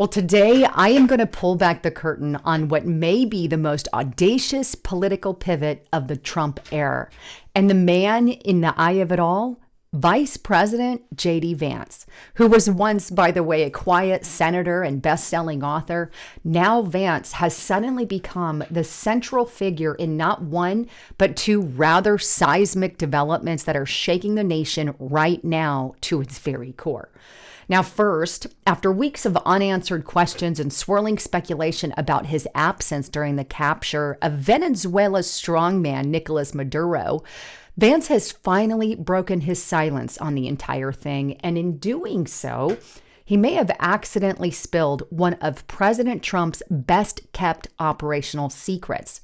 Well, today I am going to pull back the curtain on what may be the most audacious political pivot of the Trump era. And the man in the eye of it all, Vice President JD Vance, who was once, by the way, a quiet senator and best-selling author. Now Vance has suddenly become the central figure in not one, but two rather seismic developments that are shaking the nation right now to its very core. Now, first, after weeks of unanswered questions and swirling speculation about his absence during the capture of Venezuela's strongman, Nicolás Maduro, Vance has finally broken his silence on the entire thing, and in doing so, he may have accidentally spilled one of President Trump's best-kept operational secrets.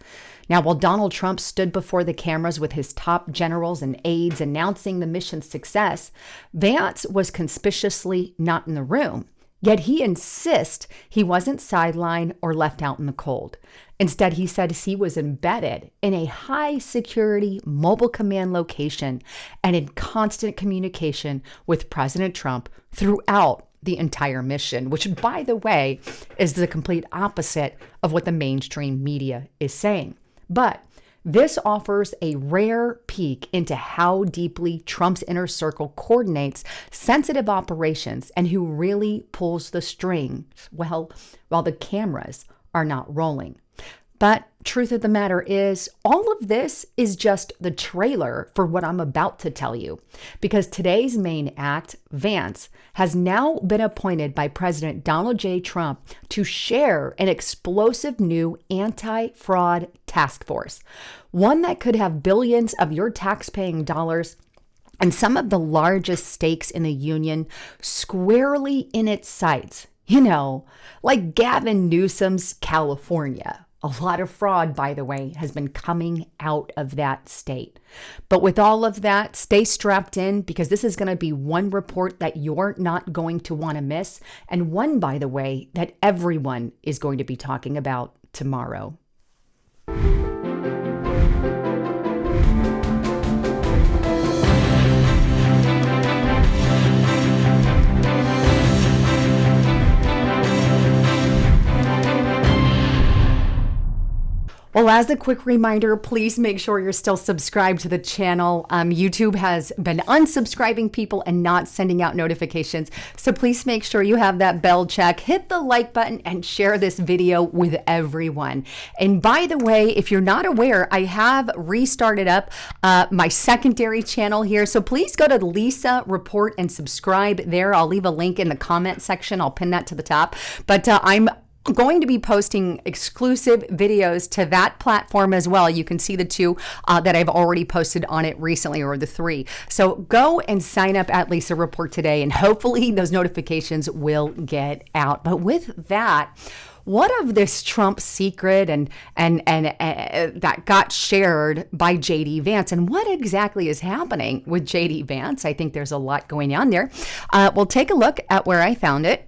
Now, while Donald Trump stood before the cameras with his top generals and aides announcing the mission's success, Vance was conspicuously not in the room. Yet he insists he wasn't sidelined or left out in the cold. Instead, he said he was embedded in a high-security mobile command location and in constant communication with President Trump throughout the entire mission, which, by the way, is the complete opposite of what the mainstream media is saying. But this offers a rare peek into how deeply Trump's inner circle coordinates sensitive operations and who really pulls the strings, well, while the cameras are not rolling. But truth of the matter is, all of this is just the trailer for what I'm about to tell you. Because today's main act, Vance, has now been appointed by President Donald J. Trump to share an explosive new anti-fraud task force. One that could have billions of your tax-paying dollars and some of the largest stakes in the union squarely in its sights. You know, like Gavin Newsom's California. A lot of fraud, by the way, has been coming out of that state. But with all of that, stay strapped in because this is going to be one report that you're not going to want to miss. And one, by the way, that everyone is going to be talking about tomorrow. Well, as a quick reminder, please make sure you're still subscribed to the channel. YouTube has been unsubscribing people and not sending out notifications. So please make sure you have that bell check, hit the like button, and share this video with everyone. And by the way, if you're not aware, I have restarted up my secondary channel here. So please go to Lisa Report and subscribe there. I'll leave a link in the comment section. I'll pin that to the top. But I'm going to be posting exclusive videos to that platform as well. You can see the two that I've already posted on it recently, or the three. So go and sign up at Lisa Report today, and hopefully those notifications will get out. But with that, what of this Trump secret and that got shared by JD Vance, and what exactly is happening with JD Vance? I think there's a lot going on there. We'll take a look at where I found it.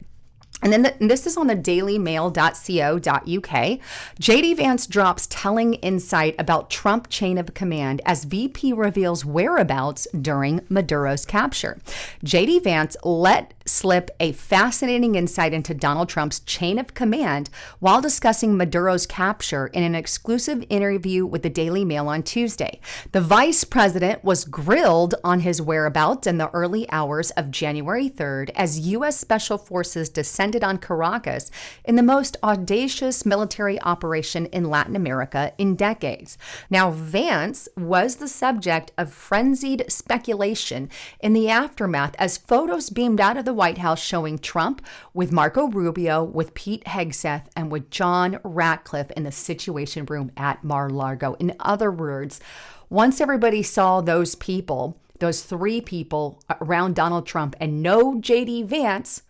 And then this is on the dailymail.co.uk. JD Vance drops telling insight about Trump chain of command as VP reveals whereabouts during Maduro's capture. JD Vance let slip a fascinating insight into Donald Trump's chain of command while discussing Maduro's capture in an exclusive interview with the Daily Mail on Tuesday. The vice president was grilled on his whereabouts in the early hours of January 3rd as U.S. Special Forces descended on Caracas in the most audacious military operation in Latin America in decades. Now, Vance was the subject of frenzied speculation in the aftermath as photos beamed out of the White House showing Trump with Marco Rubio, with Pete Hegseth, and with John Ratcliffe in the Situation Room at Mar-a-Lago. In other words, once everybody saw those people, those three people around Donald Trump, and no JD Vance,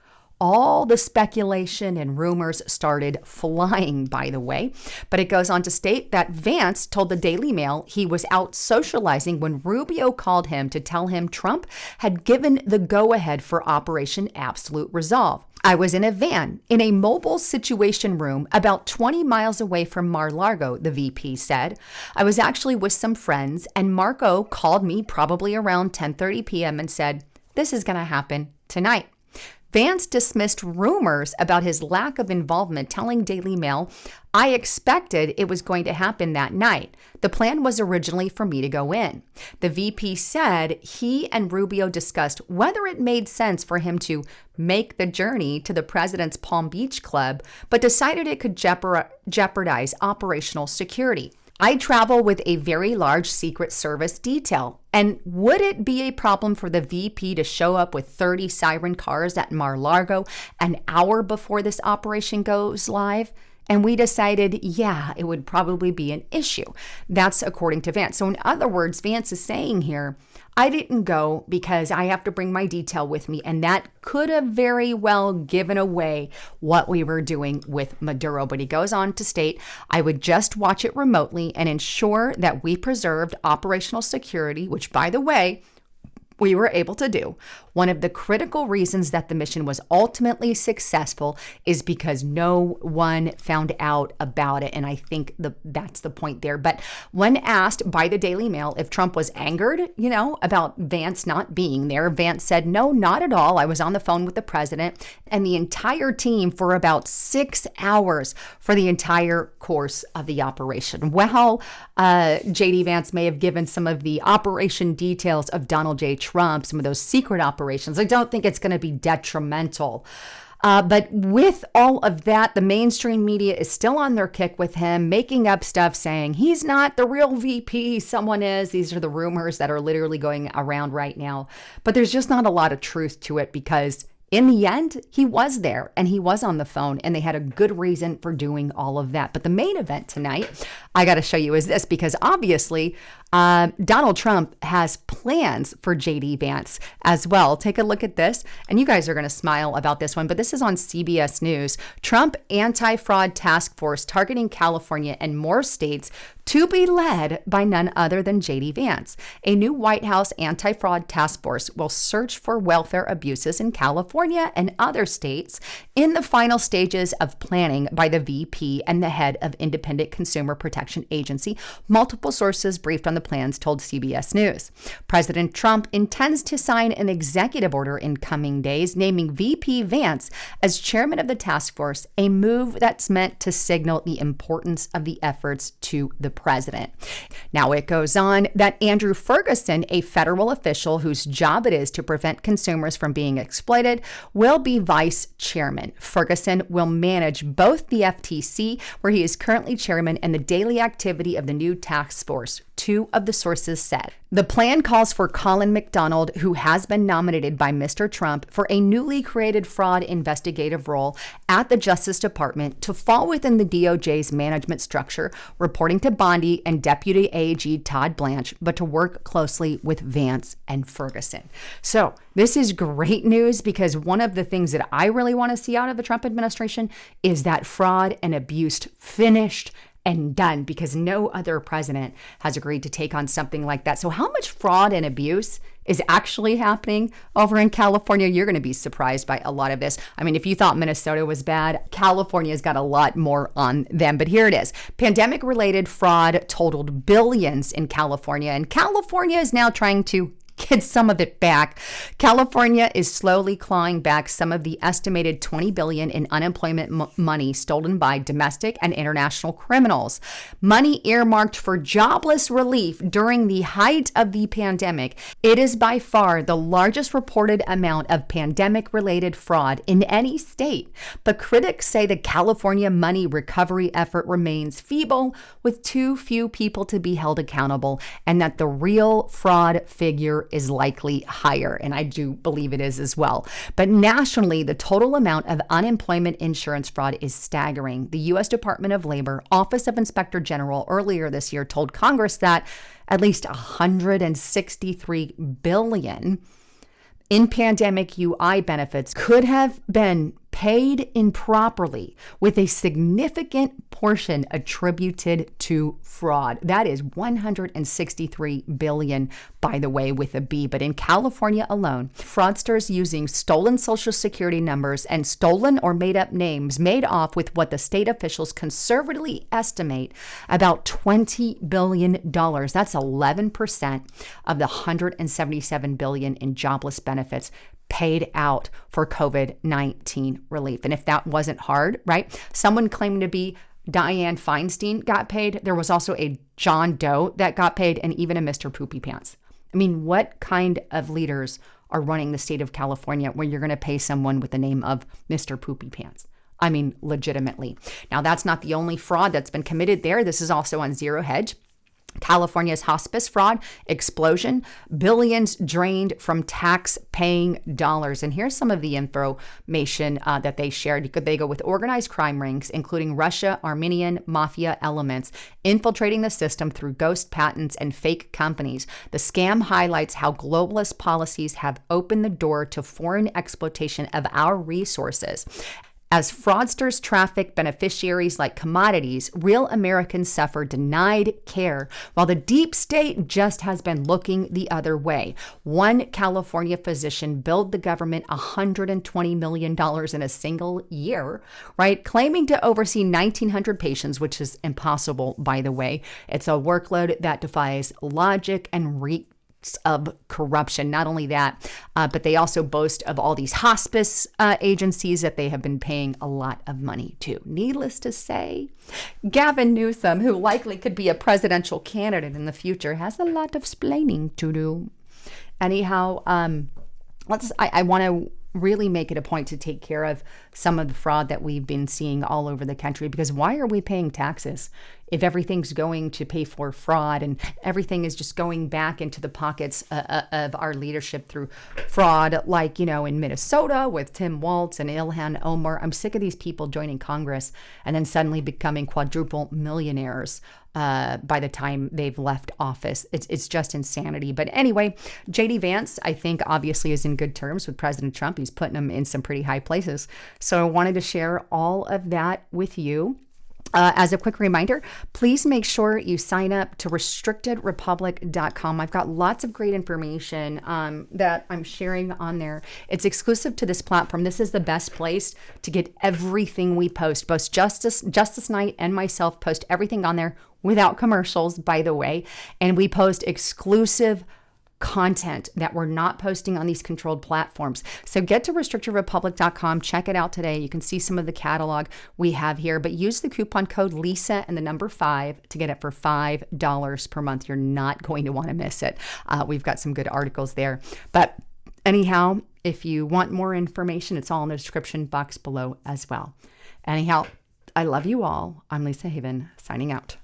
all the speculation and rumors started flying, by the way. But it goes on to state that Vance told the Daily Mail he was out socializing when Rubio called him to tell him Trump had given the go-ahead for Operation Absolute Resolve. I was in a van in a mobile situation room about 20 miles away from Mar-a-Lago, the VP said. I was actually with some friends, and Marco called me probably around 10:30 p.m. and said, "This is going to happen tonight." Vance dismissed rumors about his lack of involvement, telling Daily Mail, "I expected it was going to happen that night. The plan was originally for me to go in." The VP said he and Rubio discussed whether it made sense for him to make the journey to the president's Palm Beach club, but decided it could jeopardize operational security. "I travel with a very large Secret Service detail. And would it be a problem for the VP to show up with 30 siren cars at Mar-a-Lago an hour before this operation goes live?" And we decided, yeah, it would probably be an issue. That's according to Vance. So in other words, Vance is saying here, I didn't go because I have to bring my detail with me. And that could have very well given away what we were doing with Maduro. But he goes on to state, "I would just watch it remotely and ensure that we preserved operational security," which, by the way, we were able to do. One of the critical reasons that the mission was ultimately successful is because no one found out about it. And I think that's the point there. But when asked by the Daily Mail if Trump was angered, about Vance not being there, Vance said, "No, not at all. I was on the phone with the president and the entire team for about 6 hours for the entire course of the operation." Well, JD Vance may have given some of the operation details of Donald J. Trump, some of those secret operations. I don't think it's going to be detrimental. But with all of that, the mainstream media is still on their kick with him, making up stuff saying he's not the real VP, someone is. These are the rumors that are literally going around right now. But there's just not a lot of truth to it because in the end, he was there and he was on the phone and they had a good reason for doing all of that. But the main event tonight, I got to show you is this because obviously Donald Trump has plans for JD Vance as well. Take a look at this and you guys are going to smile about this one, but this is on CBS News. Trump anti-fraud task force targeting California and more states to be led by none other than JD Vance. A new White House anti-fraud task force will search for welfare abuses in California and other states in the final stages of planning by the VP and the head of Independent Consumer Protection Agency. Multiple sources briefed on the plans told CBS News. President Trump intends to sign an executive order in coming days naming VP Vance as chairman of the task force, a move that's meant to signal the importance of the efforts to the president. Now it goes on that Andrew Ferguson, a federal official whose job it is to prevent consumers from being exploited, will be vice chairman. Ferguson will manage both the FTC, where he is currently chairman, and the daily activity of the new task force, two of the sources said. The plan calls for Colin McDonald, who has been nominated by Mr. Trump for a newly created fraud investigative role at the Justice Department, to fall within the DOJ's management structure, reporting to Bondi and Deputy AG Todd Blanche, but to work closely with Vance and Ferguson. So this is great news because one of the things that I really want to see out of the Trump administration is that fraud and abuse finished and done, because no other president has agreed to take on something like that. So how much fraud and abuse is actually happening over in California? You're going to be surprised by a lot of this. I mean, if you thought Minnesota was bad, California's got a lot more on them. But here it is. Pandemic-related fraud totaled billions in California, and California is now trying to get some of it back. California is slowly clawing back some of the estimated $20 billion in unemployment money stolen by domestic and international criminals. Money earmarked for jobless relief during the height of the pandemic. It is by far the largest reported amount of pandemic-related fraud in any state. But critics say the California money recovery effort remains feeble, with too few people to be held accountable, and that the real fraud figure is likely higher, and I do believe it is as well. But nationally, the total amount of unemployment insurance fraud is staggering. The U.S. Department of Labor, Office of Inspector General, earlier this year told Congress that at least $163 billion in pandemic UI benefits could have been paid improperly, with a significant portion attributed to fraud. That is $163 billion, by the way, with a B. But in California alone, fraudsters using stolen Social Security numbers and stolen or made up names made off with what the state officials conservatively estimate about $20 billion. That's 11% of the $177 billion in jobless benefits paid out for COVID-19 relief. And if that wasn't hard, right? Someone claiming to be Dianne Feinstein got paid. There was also a John Doe that got paid, and even a Mr. Poopy Pants. I mean, what kind of leaders are running the state of California where you're going to pay someone with the name of Mr. Poopy Pants? I mean, legitimately. Now, that's not the only fraud that's been committed there. This is also on Zero Hedge. California's hospice fraud explosion, billions drained from tax-paying dollars. And here's some of the information that they shared. They go with organized crime rings, including Russia, Armenian mafia elements, infiltrating the system through ghost patents and fake companies. The scam highlights how globalist policies have opened the door to foreign exploitation of our resources. As fraudsters traffic beneficiaries like commodities, real Americans suffer denied care, while the deep state just has been looking the other way. One California physician billed the government $120 million in a single year, right? Claiming to oversee 1,900 patients, which is impossible, by the way. It's a workload that defies logic and of corruption. Not only that, but they also boast of all these hospice agencies that they have been paying a lot of money to. Needless to say, Gavin Newsom, who likely could be a presidential candidate in the future, has a lot of splaining to do. Anyhow, I want to really make it a point to take care of some of the fraud that we've been seeing all over the country, because why are we paying taxes if everything's going to pay for fraud and everything is just going back into the pockets of our leadership through fraud, like, in Minnesota with Tim Walz and Ilhan Omar? I'm sick of these people joining Congress and then suddenly becoming quadruple millionaires by the time they've left office. It's just insanity. But anyway, JD Vance, I think, obviously is in good terms with President Trump. He's putting him in some pretty high places. So I wanted to share all of that with you. As a quick reminder, please make sure you sign up to restrictedrepublic.com. I've got lots of great information that I'm sharing on there. It's exclusive to this platform. This is the best place to get everything we post. Both Justice Knight and myself post everything on there without commercials, by the way. And we post exclusive content that we're not posting on these controlled platforms. So get to restrictedrepublic.com, check it out today. You can see some of the catalog we have here, but use the coupon code Lisa and the number 5 to get it for $5 per month. You're not going to want to miss it. We've got some good articles there. But anyhow, if you want more information, it's all in the description box below as well. Anyhow, I love you all. I'm Lisa Haven, signing out.